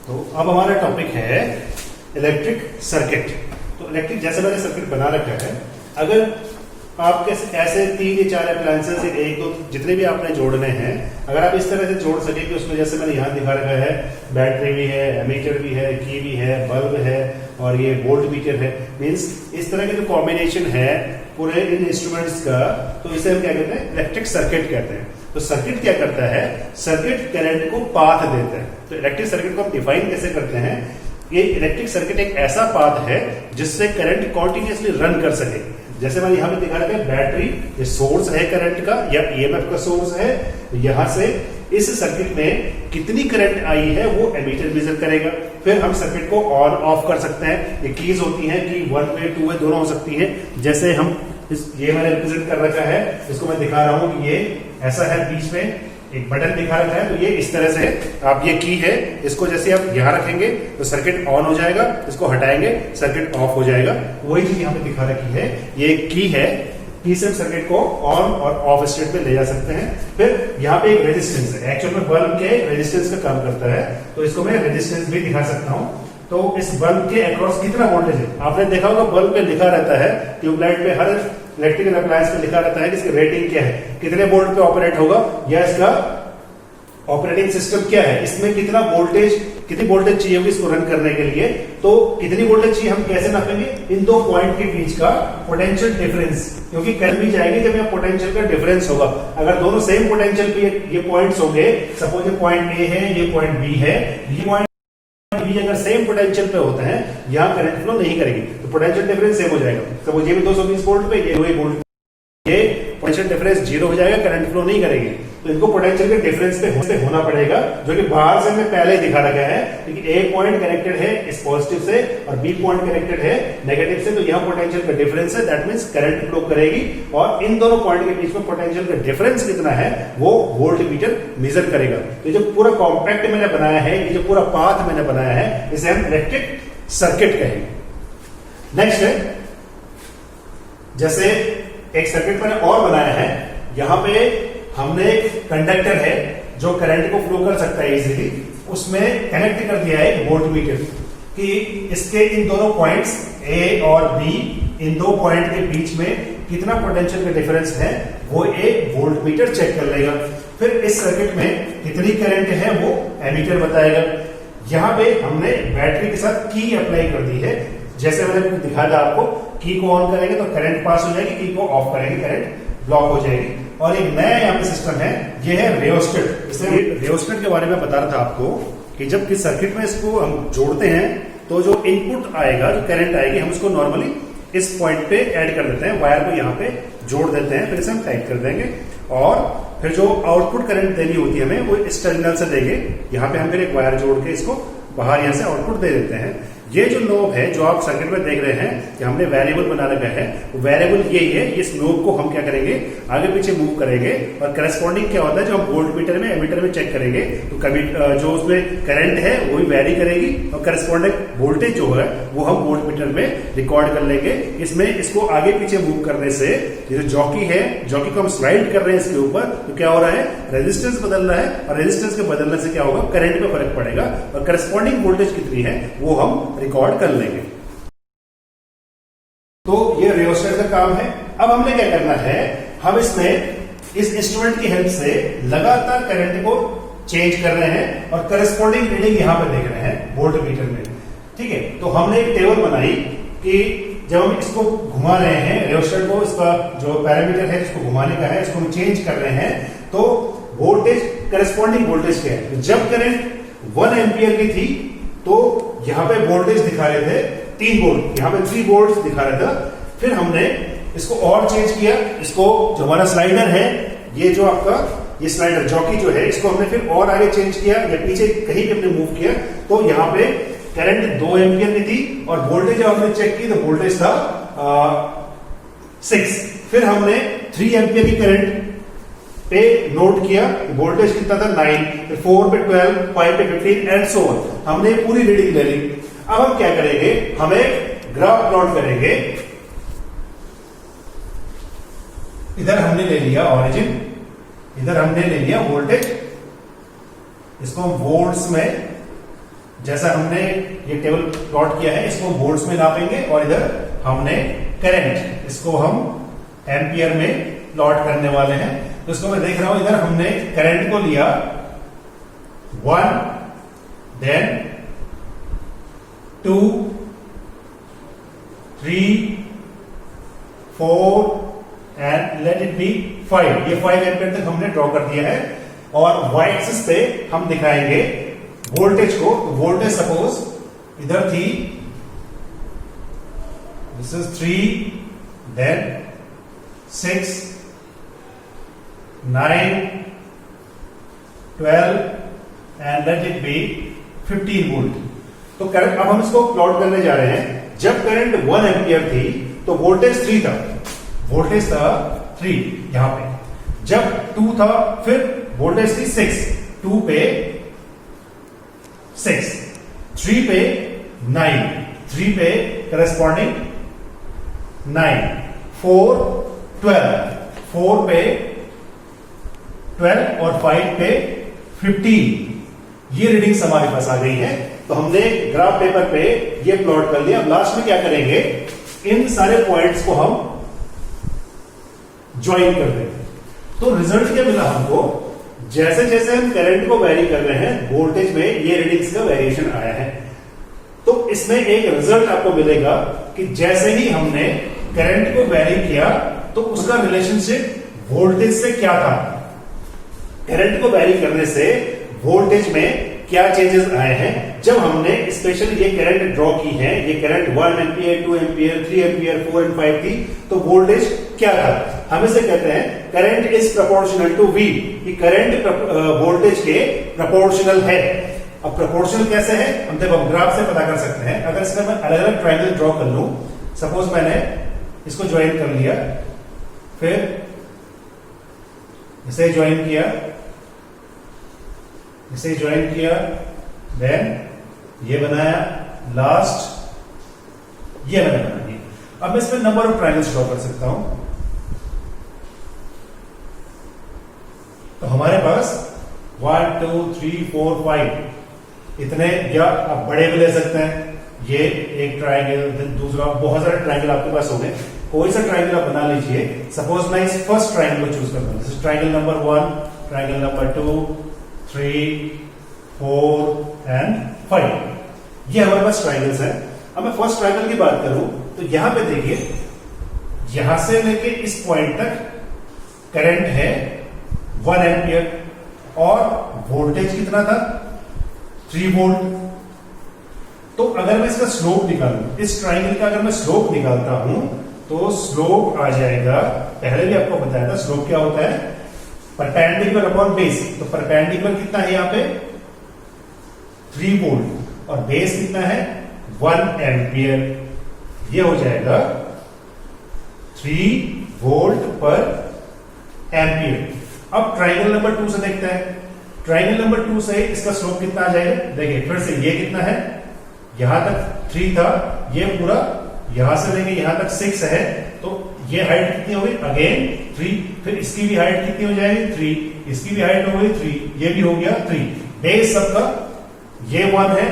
तो अब हमारा टॉपिक है इलेक्ट्रिक सर्किट। तो इलेक्ट्रिक जैसे मैंने सर्किट बना रखा है, अगर आपके ऐसे 3 या 4 अप्लायंसेस या 1-2 जितने भी आपने जोड़ने हैं, अगर आप इस तरह से जोड़ सके कि उसमें जैसे मैंने यहाँ दिखा रखा है बैटरी भी है, एमीटर भी है, की भी है, बल्ब है और ये वोल्ट मीटर है, मींस इस तरह के जो कॉम्बिनेशन है पूरे इन इंस्ट्रूमेंट्स का, तो इसे हम क्या कहते हैं, इलेक्ट्रिक सर्किट कहते हैं। तो सर्किट क्या करता है, सर्किट करंट को पाथ देता है। तो इलेक्ट्रिक सर्किट को हम डिफाइन कैसे करते हैं, ये इलेक्ट्रिक सर्किट एक ऐसा पाथ है जिससे करंट कॉन्टिन्यूसली रन कर सके। जैसे मैंने यहां पे दिखा रखा है, बैटरी ये सोर्स है करंट का या ईएमएफ का सोर्स है। यहां से इस सर्किट में कितनी करंट आई है वो एमीटर मेजर करेगा। फिर हम सर्किट को ऑन ऑफ कर सकते हैं। ये कीज होती हैं कि 1 वे 2 वे दोनों हो सकती हैं। जैसे हम ये मैंने रिप्रेजेंट कर रखा है, इसको मैं दिखा रहा हूं कि ये ऐसा है, बीच में एक बटन दिखा रखा है। तो ये इस तरह से आप ये की है, इसको जैसे आप यहां रखेंगे तो सर्किट ऑन हो जाएगा, इसको हटाएंगे सर्किट ऑफ हो जाएगा। वही चीज यहां पे दिखा रखी है, ये एक की है, की से सर्किट को ऑन और ऑफ स्टेट में ले जा सकते हैं। फिर यहाँ पे एक रेजिस्टेंस है, एक्चुअल में बल्ब के रेजिस्टेंस का काम करता है, तो इसको मैं रेजिस्टेंस भी दिखा सकता हूं। तो इस बल्ब के अक्रॉस कितना वोल्टेज है, आपने देखा होगा बल्ब पे लिखा रहता है, ट्यूबलाइट पे, हर इलेक्ट्रिकल अप्लायंस पे लिखा रहता है कि इसकी रेटिंग क्या है, कितने वोल्ट पे ऑपरेट होगा या इसका ऑपरेटिंग सिस्टम क्या है, इसमें कितना वोल्टेज, कितनी वोल्टेज चाहिए होगी इसको रन करने के लिए। तो कितनी वोल्टेज चाहिए हम कैसे नापेंगे, इन 2 पॉइंट के बीच का पोटेंशियल डिफरेंस, क्योंकि करंट भी जाएगी जब यहाँ पोटेंशियल का डिफरेंस होगा। अगर दोनों सेम पोटेंशियल पे ये पॉइंट्स होंगे, सपोज ये पॉइंट ए है, ये पॉइंट बी है, ये पॉइंट बी अगर सेम पोटेंशियल पे होते हैं, यहाँ करंट फ्लो नहीं करेगी, तो पोटेंशियल डिफरेंस सेम हो जाएगा। सपोज ये भी 220 वोल्ट पे, ये 2 वोल्ट, ये पोटेंशियल डिफरेंस 0 हो जाएगा, करंट फ्लो नहीं करेगी। तो इनको पोटेंशियल के डिफरेंस पे होना पड़ेगा, जो कि बाहर से मैं पहले ही दिखा रखा है, क्योंकि ए पॉइंट कनेक्टेड है इस पॉजिटिव से और बी पॉइंट कनेक्टेड है नेगेटिव से, तो यहाँ पोटेंशियल का डिफरेंस है, दैट मींस करंट फ्लो करेगी और इन दोनों पॉइंट के बीच में पोटेंशियल का डिफरेंस कितना है वो वोल्ट मीटर मेजर करेगा। तो जो पूरा कॉम्पैक्ट मैंने बनाया है, ये जो पूरा पाथ मैंने बनाया है, इसे हम इलेक्ट्रिक सर्किट कहेंगे। नेक्स्ट है, जैसे एक सर्किट मैंने और बनाया है, यहां पे हमने एक कंडक्टर है जो करंट को फ्लो कर सकता है इजीली, उसमें कनेक्ट कर दिया है वोल्ट मीटर कि इसके इन दोनों पॉइंट्स ए और बी, इन 2 पॉइंट के बीच में कितना पोटेंशियल का डिफरेंस है वो एक वोल्ट मीटर चेक कर लेगा। फिर इस सर्किट में कितनी करंट है वो एमीटर बताएगा। यहां पे हमने बैटरी के साथ की अप्लाई कर दी है, जैसे मैंने दिखाया था आपको, की को ऑन करेंगे तो करंट पास हो जाएगी, की को ऑफ करेंगे करंट ब्लॉक हो जाएगी। और एक नया यहाँ पे सिस्टम है, ये है रियोस्टेट। इसमें रियोस्टेट के बारे में बता रहा था आपको कि जब किस सर्किट में इसको हम जोड़ते हैं तो जो इनपुट आएगा, जो करंट आएगी, हम उसको नॉर्मली इस पॉइंट पे ऐड कर देते हैं, वायर को यहाँ पे जोड़ देते हैं, फिर इसे हम टाइट कर देंगे और फिर जो आउटपुट करंट देनी होती है हमें वो इस टर्मिनल से देंगे। यहाँ पे हम फिर एक वायर जोड़ के इसको बाहर यहाँ से आउटपुट दे देते हैं। ये जो नोब है जो आप सर्किट में देख रहे हैं कि हमने वेरिएबल बना रखा है, वेरिएबल यही है। इस नोब को हम क्या करेंगे, आगे पीछे मूव करेंगे और करस्पॉन्डिंग क्या होता है जो हम वोल्ट मीटर में एमीटर में चेक करेंगे, तो कभी जो उसमें करंट है वो भी वेरी करेगी और करस्पॉन्डिंग वोल्टेज जो है वो हम वोल्ट मीटर में रिकॉर्ड कर लेंगे। इसमें इसको आगे पीछे मूव करने से ये जो जॉकी है, जॉकी को हम स्लाइड कर रहे हैं इसके ऊपर, तो क्या हो रहा है, रेजिस्टेंस बदल रहा है और रेजिस्टेंस के बदलने से क्या होगा, करंट में फर्क पड़ेगा और करस्पॉन्डिंग वोल्टेज कितनी है वो हम रिकॉर्ड कर लेंगे। तो ये रियोस्टेट का काम है। अब हमने क्या करना है, हम इसमें इस इंस्ट्रूमेंट की हेल्प से लगातार करंट को चेंज कर रहे हैं और करस्पॉन्डिंग रीडिंग यहां पे देख रहे हैं वोल्ट मीटर में। ठीक है, तो हमने एक टेबल बनाई कि जब हम इसको घुमा रहे हैं, रियोस्टेट को, इसका जो पैरामीटर है जिसको घुमाने का है, इसको हम चेंज कर रहे हैं, तो वोल्टेज, करस्पॉन्डिंग वोल्टेज क्या है। जब करंट 1 एम्पियर की थी तो यहां पे वोल्टेज दिखा रहे थे 3 वोल्ट, यहां पे 3 वोल्ट दिखा रहा था। फिर हमने इसको और चेंज किया, इसको जो हमारा स्लाइडर है, ये जो आपका ये स्लाइडर जॉकी जो है, इसको हमने फिर और आगे चेंज किया या पीछे कहीं भी हमने मूव किया, तो यहाँ पे करंट 2 एम्पियर की थी और वोल्टेज जब हमने चेक की तो वोल्टेज था 6। फिर हमने 3 एम्पियर की करंट पे नोट किया, वोल्टेज कितना था 9, फिर 4 पे 12, 5 पे 15 एंड सो ऑन। हमने पूरी रीडिंग ले ली। अब हम क्या करेंगे, हमें ग्राफ प्लॉट करेंगे। इधर हमने ले लिया ऑरिजिन, इधर हमने ले लिया वोल्टेज, इसको हम वोल्ट्स में जैसा हमने ये टेबल प्लॉट किया है इसको वोल्ट्स में नापेंगे और इधर हमने करंट इसको हम एम्पियर में प्लॉट करने वाले हैं। तो इसको मैं देख रहा हूं, इधर हमने करंट को लिया 1, then 2, 3, 4 and let it be 5। ये 5 एम्पियर तक हमने ड्रॉ कर दिया है और वाई एक्सिस पे हम दिखाएंगे वोल्टेज को। वोल्टेज सपोज इधर थी, this is 3, then 6, 9, 12 and let it be 15 volt. तो करंट, अब हम इसको प्लॉट करने जा रहे हैं। जब करंट 1 एम्पियर थी तो वोल्टेज 3 था, वोल्टेज था 3 यहां पे। जब 2 था फिर वोल्टेज थी 6, 2 पे 6, 3 पे 9, 3 पे करस्पॉन्डिंग 9, 4, 12, 4 पे 12 और 5 पे 15। ये रीडिंग्स हमारे पास आ गई है। तो हमने ग्राफ पेपर पे ये प्लॉट कर लिया। अब लास्ट में क्या करेंगे, इन सारे पॉइंट्स को हम ज्वाइन कर देंगे। तो रिजल्ट क्या मिला हमको, जैसे जैसे हम करंट को वेरी कर रहे हैं वोल्टेज में ये रीडिंग्स का वेरिएशन आया है। तो इसमें एक रिजल्ट आपको मिलेगा कि जैसे ही हमने करंट को वेरी किया तो उसका रिलेशनशिप वोल्टेज से क्या था। करंट को वेरी करने से वोल्टेज में क्या चेंजेस आए हैं। जब हमने स्पेशली ये करंट ड्रॉ की है, ये current 1 ampere, 2 ampere, 3 ampere, 4 and 5 थी, तो वोल्टेज क्या था। हम इसे कहते हैं current is proportional to v, कि करंट वोल्टेज के प्रोपोर्शनल है। अब प्रोपोर्शनल कैसे है, हम देखो ग्राफ से पता कर सकते हैं। अगर इसमें मैं अलग अलग ट्रायंगल ड्रॉ कर लूं, सपोज मैंने इसको ज्वाइन कर लिया, फिर इसे ज्वाइन किया, इसे ज्वाइन किया, देन ये बनाया, लास्ट ये मैंने बना दिया। अब मैं इसमें नंबर ऑफ ट्रायंगल्स ड्रॉ कर सकता हूं। तो हमारे पास 1, 2, 3, 4, 5 इतने, या आप बड़े भी ले सकते हैं। ये एक ट्रायंगल, दूसरा, बहुत सारे ट्रायंगल आपके पास होंगे। कोई सा ट्रायंगल आप बना लीजिए। सपोज मैं इस फर्स्ट ट्रायंगल को चूज करता हूं, triangle number 1, triangle number 2, 3, 4 and 5। ये हमारे पास ट्रायंगल्स हैं। अब मैं फर्स्ट ट्रायंगल की बात करूं तो यहां पे देखिए, यहां से लेके इस पॉइंट तक करंट है 1 एम्पियर और वोल्टेज कितना था, 3 वोल्ट। तो अगर मैं इसका स्लोप निकालूं, इस ट्रायंगल का अगर मैं स्लोप निकालता हूं तो स्लोप आ जाएगा, पहले भी आपको बताया था स्लोप क्या होता है, परपेंडिकुलर अपॉन बेस। तो परपेंडिकुलर कितना है यहाँ पे 3 वोल्ट और बेस कितना है 1 एम्पियर। ये हो जाएगा 3 वोल्ट पर एम्पियर। अब ट्रायंगल नंबर 2 से देखते हैं। ट्रायंगल नंबर 2 से इसका स्लोप कितना आ जाएगा, देखिए फिर से ये कितना है, यहां तक 3 था, ये पूरा यहां से लेके यहां तक 6 है। तो ये हाइट कितनी हो गई, अगेन 3, फिर इसकी भी हाइट कितनी हो जाएगी 3, इसकी भी हाइट हो गई 3, ये भी हो गया 3। बेस सबका ये 1 है,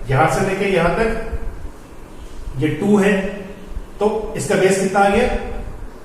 यहां से लेके यहां तक ये 2 है, तो इसका बेस कितना आ गया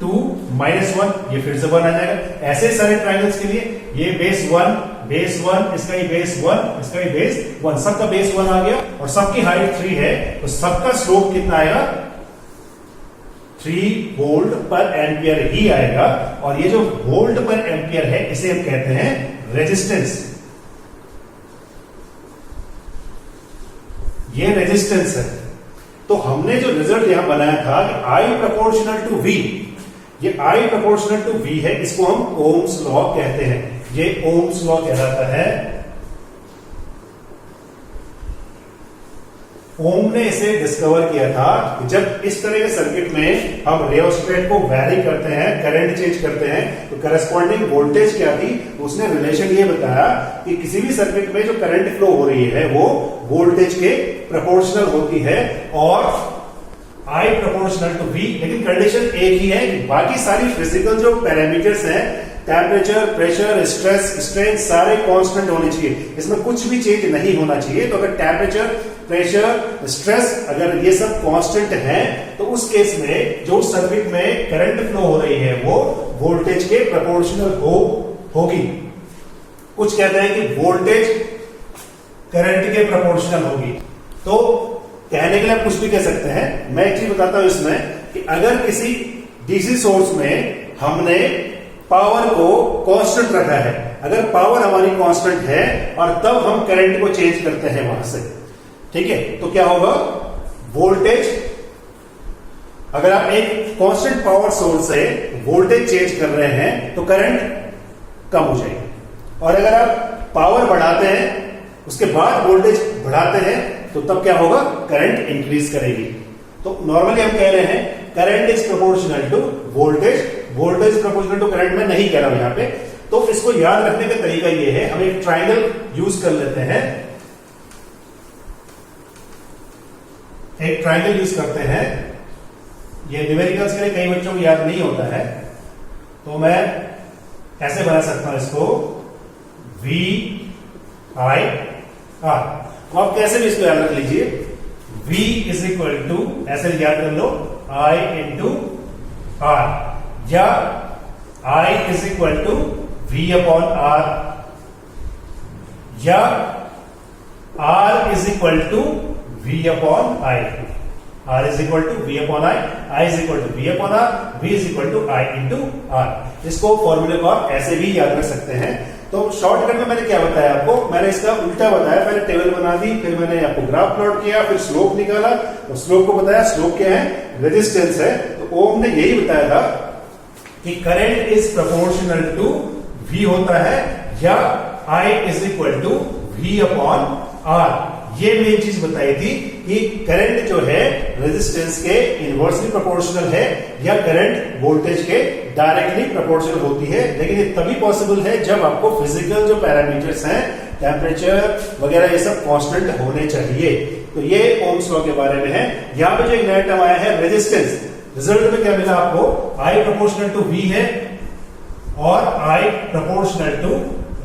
2 माइनस 1, ये फिर से 1 आ जाएगा। ऐसे सारे ट्रायंगल्स के लिए ये बेस 1, इसका ही बेस 1, इसका ही बेस 1, सबका बेस 1 आ गया और सबकी हाइट 3 है, तो सबका स्लोप कितना आएगा 3 वोल्ट पर एम्पियर ही आएगा। और ये जो वोल्ट पर एम्पियर है इसे हम कहते हैं रेजिस्टेंस। ये रेजिस्टेंस है। तो हमने जो रिजल्ट यहां बनाया था कि I प्रोपोर्शनल टू V, ये I प्रोपोर्शनल टू V है, इसको हम ओम्स लॉ कहते हैं। ये ओम्स लॉ कहलाता है। ओम ने इसे डिस्कवर किया था कि जब इस तरह के सर्किट में हम रियोस्टेट को वैरी करते हैं, करंट चेंज करते हैं, तो करस्पॉन्डिंग वोल्टेज क्या थी, उसने रिलेशन ये बताया कि किसी भी सर्किट में जो करंट फ्लो हो रही है वो वोल्टेज के प्रोपोर्शनल होती है और I प्रोपोर्शनल टू V। लेकिन कंडीशन एक ही है, बाकी सारी फिजिकल जो पैरामीटर्स हैं टेम्परेचर, प्रेशर, स्ट्रेस, स्ट्रेन सारे कांस्टेंट होने चाहिए, इसमें कुछ भी चेंज नहीं होना चाहिए। तो अगर टेम्परेचर, प्रेशर, स्ट्रेस अगर ये सब कांस्टेंट हैं तो उस केस में जो सर्किट में करंट फ्लो हो रही है वो वोल्टेज के प्रोपोर्शनल होगी। कुछ कहते हैं कि वोल्टेज करंट के प्रोपोर्शनल होगी। तो कहने के लिए आप कुछ भी कह सकते हैं। मैं एक चीज बताता हूं इसमें कि अगर किसी डीसी सोर्स में हमने पावर को कांस्टेंट रखा है, अगर पावर हमारी कांस्टेंट है और तब हम करंट को चेंज करते हैं वहां से, ठीक है, तो क्या होगा, वोल्टेज, अगर आप एक कांस्टेंट पावर सोर्स से वोल्टेज चेंज कर रहे हैं तो करंट कम हो जाएगी। और अगर आप पावर बढ़ाते हैं उसके बाद वोल्टेज बढ़ाते हैं तो तब क्या होगा, करंट इंक्रीज करेगी। तो नॉर्मली हम कह रहे हैं current is proportional to voltage, voltage proportional to current में नहीं कह रहा हूं यहां पे। तो इसको याद रखने का तरीका ये है, हम एक ट्राइंगल यूज कर लेते हैं, एक ट्राइंगल यूज करते हैं। ये न्यूमेरिकल्स के लिए कई बच्चों को याद नहीं होता है, तो मैं ऐसे बना सकता हूं इसको, वी आई आर। तो आप कैसे भी इसको याद रख लीजिए, V इज इक्वल टू, ऐसे याद कर लो, I इंटू आर, या I is equal to V upon R, या R is equal to V upon I, R is equal to V upon I is equal to V upon R, V is equal to I into R। इसको फॉर्मूले को आप ऐसे भी याद रख सकते हैं। तो शॉर्टकट में मैंने क्या बताया आपको, मैंने इसका उल्टा बताया, पहले टेबल बना दी, फिर मैंने आपको ग्राफ प्लॉट किया, फिर स्लोप निकाला, तो स्लोप को बताया, स्लोप क्या है, रेजिस्टेंस है। तो ओम ने यही बताया था कि current is proportional to V होता है, या I is equal to V upon R। ये मेन चीज बताई थी कि करंट जो है रेजिस्टेंस के इनवर्सली प्रोपोर्शनल है, या करंट वोल्टेज के डायरेक्टली प्रोपोर्शनल होती है। लेकिन ये तभी पॉसिबल है जब आपको फिजिकल जो पैरामीटर्स हैं, टेम्परेचर वगैरह, ये सब कांस्टेंट होने चाहिए। तो ये ओम्स लॉ के बारे में है। यहां पे जो एक नया टर्म आया है रेजिस्टेंस, रिजल्ट में क्या मिला आपको, I प्रोपोर्शनल टू V है और I प्रोपोर्शनल टू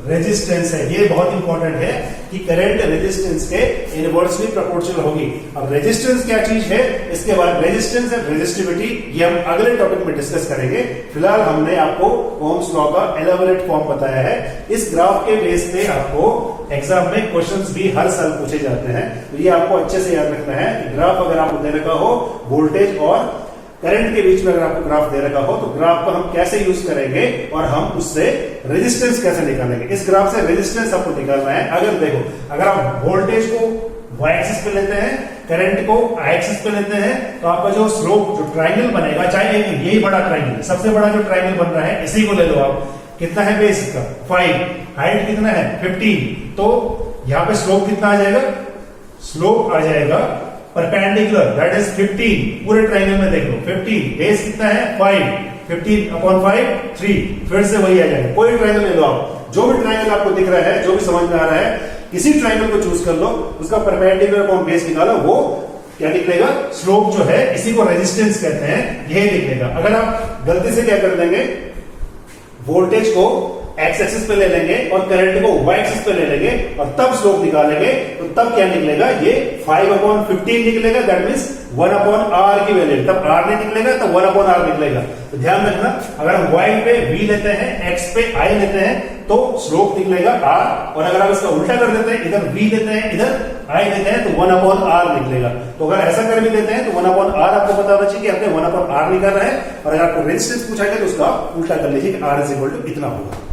रेजिस्टेंस है। ये बहुत इंपॉर्टेंट है कि करंट रेजिस्टेंस के इनवर्सली प्रोपोर्शनल होगी। अब रेजिस्टेंस क्या चीज है, इसके बाद रेजिस्टेंस एंड रेजिस्टिविटी, ये हम अगले टॉपिक में डिस्कस करेंगे। फिलहाल हमने आपको ओम्स लॉ का एलाबोरेट फॉर्म बताया है। इस ग्राफ के बेस पे आपको एग्जाम में क्वेश्चंस भी हर साल पूछे जाते हैं, तो ये आपको अच्छे से याद रखना है कि ग्राफ अगर आपको दे रखा हो वोल्टेज और करंट के बीच में, अगर आपको ग्राफ दे रखा हो तो ग्राफ को हम कैसे यूज करेंगे और हम उससे रेजिस्टेंस कैसे निकालेंगे। इस ग्राफ से रेजिस्टेंस आपको निकालना है। अगर देखो, अगर आप वोल्टेज को y एक्सिस पे लेते हैं, करंट को I एक्सिस पे लेते हैं, तो आपका जो स्लोप, जो ट्राइंगल बनेगा, चाहे यही बड़ा ट्राइंगल है, सबसे बड़ा जो ट्राइंगल बन रहा है इसी को ले लो आप, कितना है बेस इसका 5, हाइट कितना है 15, तो यहां पे स्लोप कितना आ जाएगा, स्लोप आ जाएगा परपेंडिकुलर, दैट इज 15। पूरे ट्राइंगल में देख लो 15, बेस कितना है 5, 15 अपॉन 5 3, फिर से वही आ जाएगा। कोई ट्राइंगल ले लो आप, जो भी ट्राइंगल आपको दिख रहा है, जो भी समझ में आ रहा है, किसी ट्राइंगल को चूज कर लो, उसका परपेंडिकुलर अपॉन बेस निकालो, वो क्या निकलेगा, स्लोप जो है, इसी को रेजिस्टेंस कहते हैं, यही निकलेगा। अगर आप गलती से क्या कर देंगे, वोल्टेज को एक्स एक्सिस पे ले लेंगे और करंट को वाई एक्सिस पे ले लेंगे और तब स्लोप निकालेंगे, तो तब क्या निकलेगा, ये 5/15 निकलेगा, दैट मींस 1/r की वैल्यू। तब r नहीं निकलेगा, तब 1/r निकलेगा। तो ध्यान रखना, अगर हम y पे v लेते हैं, x पे i लेते हैं, तो स्लोप निकलेगा r, और अगर आप इसका उल्टा कर देते हैं, इधर v लेते हैं, इधर i लेते हैं, तो 1/r निकलेगा। तो अगर ऐसा कर भी देते हैं तो 1/r आपको पता होना चाहिए कि आपने 1/r निकालना है, और अगर आपको रेजिस्टेंस पूछा गया तो उसका उल्टा कर लीजिए कि r इज इक्वल टू इतना होगा।